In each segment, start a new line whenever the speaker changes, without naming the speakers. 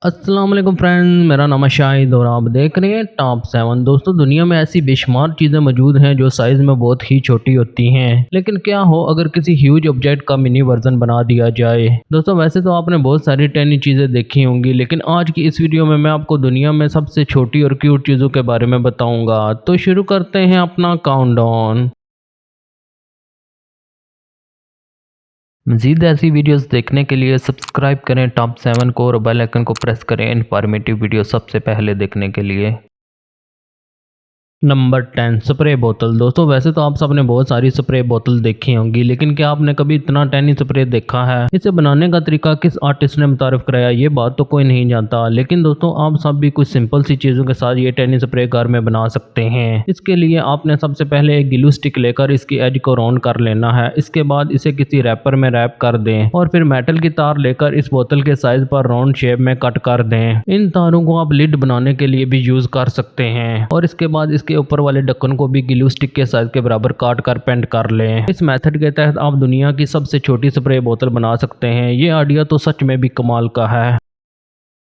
अस्सलाम वालेकुम फ्रेंड्स, मेरा नाम है शाहिद और आप देख रहे हैं टॉप 7। दोस्तों, दुनिया में ऐसी बेशुमार चीज़ें मौजूद हैं जो साइज़ में बहुत ही छोटी होती हैं, लेकिन क्या हो अगर किसी ह्यूज ऑब्जेक्ट का मिनी वर्जन बना दिया जाए। दोस्तों, वैसे तो आपने बहुत सारी टेनी चीज़ें देखी होंगी, लेकिन आज की इस वीडियो में मैं आपको दुनिया में सबसे छोटी और क्यूट चीज़ों के बारे में बताऊंगा। तो शुरू करते हैं अपना काउंटडाउन। मज़ीद ऐसी वीडियोस देखने के लिए सब्सक्राइब करें टॉप 7 को और बेल आइकन को प्रेस करें इन्फॉर्मेटिव वीडियो सबसे पहले देखने के लिए। नंबर 10 स्प्रे बोतल। दोस्तों, वैसे तो आप सबने बहुत सारी स्प्रे बोतल देखी होंगी, लेकिन क्या आपने कभी इतना टैनी स्प्रे देखा है? इसे बनाने का तरीका किस आर्टिस्ट ने मुतारिफ कराया, ये बात तो कोई नहीं जानता, लेकिन दोस्तों आप सब भी कुछ सिंपल सी चीज़ों के साथ ये टैनी स्प्रे घर में बना सकते हैं। इसके लिए आपने सबसे पहले एक ग्लू स्टिक लेकर इसकी एज को राउंड कर लेना है। इसके बाद इसे किसी रैपर में रैप कर दें और फिर मेटल की तार लेकर इस बोतल के साइज पर राउंड शेप में कट कर दें। इन तारों को आप लिड बनाने के लिए भी यूज कर सकते हैं और इसके बाद इसके ऊपर वाले ढक्कन को भी ग्लू स्टिक के साइज के बराबर काट कर पेंट कर लें। इस मेथड के तहत आप दुनिया की सबसे छोटी स्प्रे बोतल बना सकते हैं। ये आइडिया तो सच में भी कमाल का है।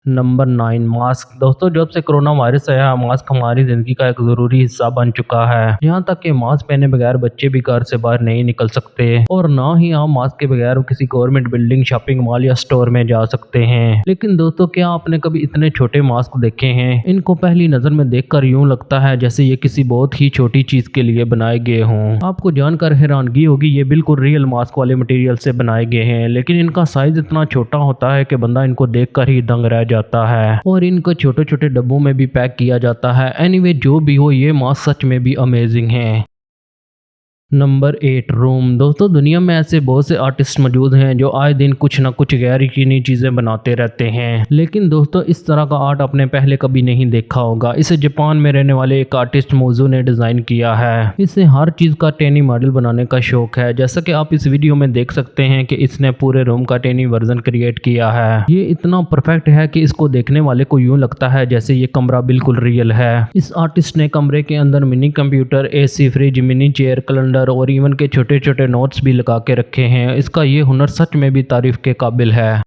Number 9 mask. दोस्तों, जब से कोरोना वायरस आया, मास्क हमारी जिंदगी का एक जरूरी हिस्सा बन चुका है। यहाँ तक कि मास्क पहने बगैर बच्चे भी घर से बाहर नहीं निकल सकते और ना ही आप मास्क के बगैर किसी गवर्नमेंट बिल्डिंग, शॉपिंग मॉल या स्टोर में जा सकते हैं। लेकिन दोस्तों, क्या आपने कभी इतने छोटे मास्क देखे हैं? इनको पहली नजर में देखकर यूं लगता है जैसे ये किसी बहुत ही छोटी चीज के लिए बनाए गए हों। आपको जानकर हैरानगी होगी, ये बिल्कुल रियल मास्क वाले मटेरियल से बनाए गए हैं, लेकिन इनका साइज इतना छोटा होता है कि बंदा इनको देखकर ही दंग रह जाता है और इनको छोटे छोटे डब्बों में भी पैक किया जाता है। एनीवे, जो भी हो, ये मास्क सच में भी अमेजिंग है। Number 8 room. दोस्तों, दुनिया में ऐसे बहुत से आर्टिस्ट मौजूद हैं जो आए दिन कुछ ना कुछ गैर यकीनी चीजें बनाते रहते हैं, लेकिन दोस्तों इस तरह का आर्ट आपने पहले कभी नहीं देखा होगा। इसे जापान में रहने वाले एक आर्टिस्ट मोजू ने डिजाइन किया है। इसे हर चीज का टेनी मॉडल बनाने का शौक है। जैसा कि आप इस वीडियो में देख सकते हैं कि इसने पूरे रूम का टेनी वर्जन क्रिएट किया है। ये इतना परफेक्ट है कि इसको देखने वाले को यूं लगता है जैसे ये कमरा बिल्कुल रियल है। इस आर्टिस्ट ने कमरे के अंदर mini computer, AC, fridge, mini chair, calendar और इवन के छोटे छोटे नोट्स भी लगा के रखे हैं। इसका ये हुनर सच में भी तारीफ के काबिल है।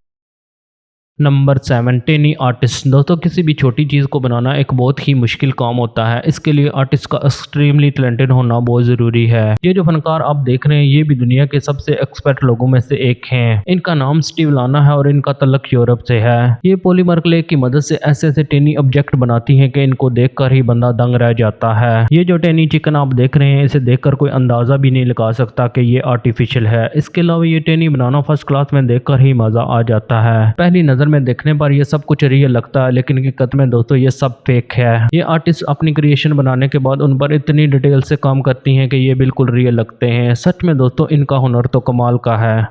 Number 7 teeny artist. दोस्तों, किसी भी छोटी चीज़ को बनाना एक बहुत ही मुश्किल काम होता है। इसके लिए आर्टिस्ट का एक्सट्रीमली टैलेंटेड होना बहुत ज़रूरी है। ये जो फनकार आप देख रहे हैं, ये भी दुनिया के सबसे एक्सपर्ट लोगों में से एक हैं। इनका नाम स्टीव लाना है और इनका तल्लुक यूरोप से है। ये पॉलीमर क्ले की मदद से ऐसे ऐसे टेनी ऑब्जेक्ट बनाती हैं कि इनको देखकर ही बंदा दंग रह जाता है। ये जो टेनी चिकन आप देख रहे हैं, इसे देखकर कोई अंदाज़ा भी नहीं लगा सकता कि ये आर्टिफिशियल है। इसके अलावा ये टेनी बनाना फर्स्ट क्लास में देखकर ही मज़ा आ जाता है। पहली नज़र में देखने पर ये सब कुछ रियल लगता है, लेकिन हकीकत में दोस्तों ये सब फेक है। ये आर्टिस्ट अपनी क्रिएशन बनाने के बाद उन पर इतनी डिटेल से काम करती हैं कि ये बिल्कुल रियल लगते हैं। सच में दोस्तों, इनका हुनर तो कमाल का है।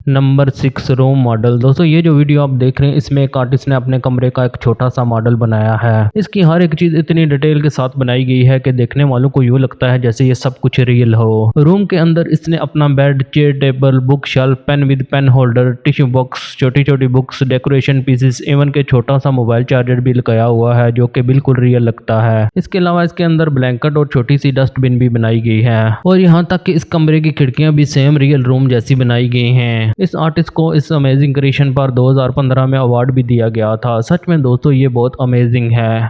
Number 6 room model. दोस्तों, ये जो वीडियो आप देख रहे हैं, इसमें एक आर्टिस्ट ने अपने कमरे का एक छोटा सा मॉडल बनाया है। इसकी हर एक चीज इतनी डिटेल के साथ बनाई गई है कि देखने वालों को यूं लगता है जैसे ये सब कुछ रियल हो। रूम के अंदर इसने अपना bed, chair, table, book shelf, pen with pen holder, tissue box, छोटी छोटी बुक्स, डेकोरेशन पीसेस, इवन के छोटा सा मोबाइल चार्जर भी लगाया हुआ है, जो कि बिल्कुल रियल लगता है। इसके अलावा इसके अंदर ब्लैंकेट और छोटी सी डस्टबिन भी बनाई गई है और यहाँ तक कि इस कमरे की खिड़कियां भी सेम रियल रूम जैसी बनाई गई हैं। इस आर्टिस्ट को इस अमेजिंग क्रिएशन पर 2015 में अवार्ड भी दिया गया था। सच में दोस्तों, ये बहुत अमेजिंग है।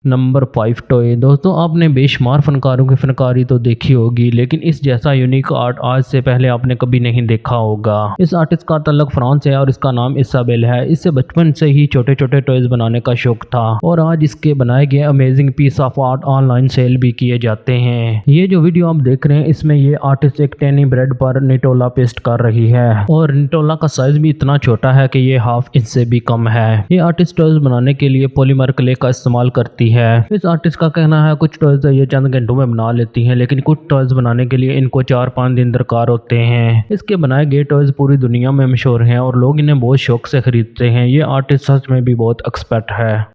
Number 5 toy. दोस्तों, आपने बेशुमार फनकारों की फनकारी तो देखी होगी, लेकिन इस जैसा यूनिक आर्ट आज से पहले आपने कभी नहीं देखा होगा। इस आर्टिस्ट का तल्लुक फ्रांस है और इसका नाम इसाबेल है। इसे बचपन से ही छोटे छोटे टॉयज बनाने का शौक था और आज इसके बनाए गए amazing piece of art online sale भी किए जाते हैं। ये जो वीडियो आप देख रहे हैं, इसमें ये आर्टिस्ट एक टेनी ब्रेड पर निटोला पेस्ट कर रही है और निटोला का साइज भी इतना छोटा है कि ये हाफ इंच से भी कम है। ये आर्टिस्ट टॉयज बनाने के लिए पॉलीमर क्ले का इस्तेमाल करती है। इस आर्टिस्ट का कहना है कुछ टॉयज ये चंद घंटों में बना लेती हैं, लेकिन कुछ टॉयज बनाने के लिए इनको 4-5 दिन दरकार होते हैं। इसके बनाए गए टॉयज पूरी दुनिया में मशहूर हैं और लोग इन्हें बहुत शौक से खरीदते हैं। ये आर्टिस्ट सच में भी बहुत एक्सपर्ट है।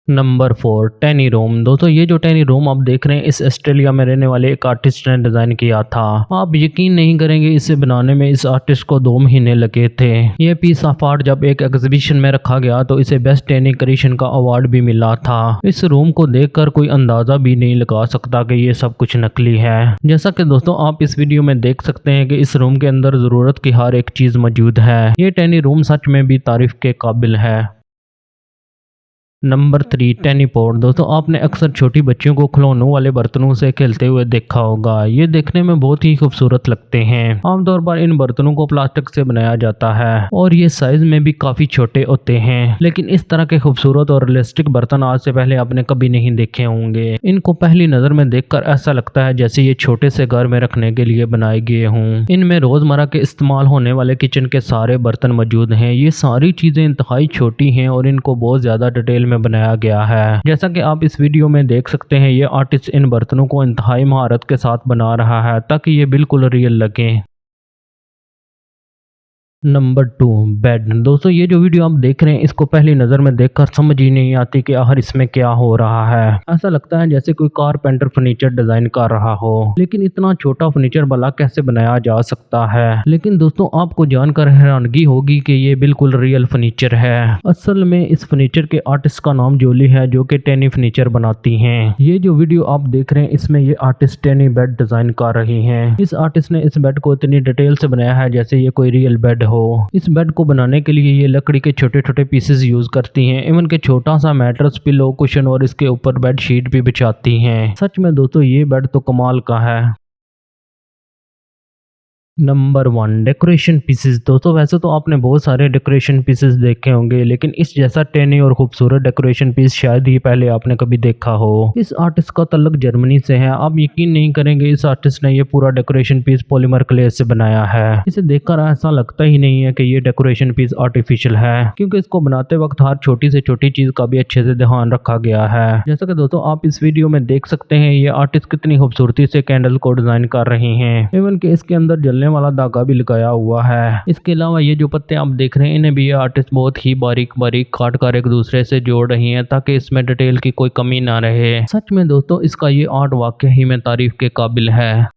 नंबर 4 टैनी रोम। दोस्तों ये जो टैनी रोम आप देख रहे हैं इस ऑस्ट्रेलिया में रहने वाले एक आर्टिस्ट ने डिजाइन किया था। आप यकीन नहीं करेंगे इसे बनाने में इस आर्टिस्ट को 2 महीने लगे थे। ये पीस ऑफ आर्ट जब एक एग्जीबिशन में रखा गया तो इसे बेस्ट टैनी क्रिएशन का अवार्ड भी मिला था। इस रूम को देखकर कोई अंदाजा भी नहीं लगा सकता कि ये सब कुछ नकली है। जैसा कि दोस्तों आप इस वीडियो में देख सकते हैं कि इस रूम के अंदर जरूरत की हर एक चीज मौजूद है। ये टैनी रूम सच में भी तारीफ के काबिल है। Number 3 teeny pot. दोस्तों आपने अक्सर छोटी बच्चियों को खिलौनों वाले बर्तनों से खेलते हुए देखा होगा। ये देखने में बहुत ही खूबसूरत लगते हैं। आमतौर पर इन बर्तनों को प्लास्टिक से बनाया जाता है और ये साइज में भी काफी छोटे होते हैं, लेकिन इस तरह के खूबसूरत और रियलिस्टिक बर्तन आज से पहले आपने कभी नहीं देखे होंगे। इनको पहली नजर में देखकर ऐसा लगता है जैसे ये छोटे से घर में रखने के लिए बनाए गए हों। इनमें रोजमर्रा के इस्तेमाल होने वाले किचन के सारे बर्तन मौजूद हैं। ये सारी चीजें इंतहाई छोटी हैं और इनको बहुत ज्यादा डिटेल में बनाया गया है। जैसा कि आप इस वीडियो में देख सकते हैं ये आर्टिस्ट इन बर्तनों को इंतहाई महारत के साथ बना रहा है ताकि ये बिल्कुल रियल लगे। Number 2 bed. दोस्तों ये जो वीडियो आप देख रहे हैं इसको पहली नजर में देखकर समझ ही नहीं आती कि आखिर इसमें क्या हो रहा है। ऐसा लगता है जैसे कोई कारपेंटर फर्नीचर डिजाइन कर रहा हो, लेकिन इतना छोटा फर्नीचर भला कैसे बनाया जा सकता है। लेकिन दोस्तों आपको जानकर हैरानगी होगी कि ये बिल्कुल रियल फर्नीचर है। असल में इस फर्नीचर के आर्टिस्ट का नाम जोली है जो कि टेनी फर्नीचर बनाती हैं। ये जो वीडियो आप देख रहे हैं इसमें ये आर्टिस्ट टेनी बेड डिजाइन कर रही हैं। इस आर्टिस्ट ने इस बेड को इतनी डिटेल से बनाया है जैसे ये कोई रियल बेड हो। इस बेड को बनाने के लिए ये लकड़ी के छोटे छोटे पीसेस यूज करती हैं। इवन के छोटा सा मैट्रेस, पिलो, कुशन और इसके ऊपर बेड शीट भी बिछाती हैं। सच में दोस्तों ये बेड तो कमाल का है। Number 1 decoration pieces. दोस्तों वैसे तो आपने बहुत सारे डेकोरेशन पीसेस देखे होंगे, लेकिन इस जैसा टेनी और खूबसूरत डेकोरेशन पीस शायद ही पहले आपने कभी देखा हो। इस आर्टिस्ट का ताल्लुक जर्मनी से है। आप यकीन नहीं करेंगे इस आर्टिस्ट ने ये पूरा डेकोरेशन पीस पॉलीमर क्ले से बनाया है। इसे देखकर ऐसा लगता ही नहीं है कि ये डेकोरेशन पीस आर्टिफिशियल है, क्योंकि इसको बनाते वक्त हर छोटी से छोटी चीज का भी अच्छे से ध्यान रखा गया है। जैसा कि दोस्तों आप इस वीडियो में देख सकते हैं ये आर्टिस्ट कितनी खूबसूरती से कैंडल को डिजाइन कर रही है। इवन के इसके अंदर जलने वाला धागा भी लगाया हुआ है। इसके अलावा ये जो पत्ते आप देख रहे हैं इन्हें भी ये आर्टिस्ट बहुत ही बारीक बारीक काट कर एक दूसरे से जोड़ रही हैं ताकि इसमें डिटेल की कोई कमी ना रहे। सच में दोस्तों इसका ये आर्ट वाकई ही में तारीफ के काबिल है।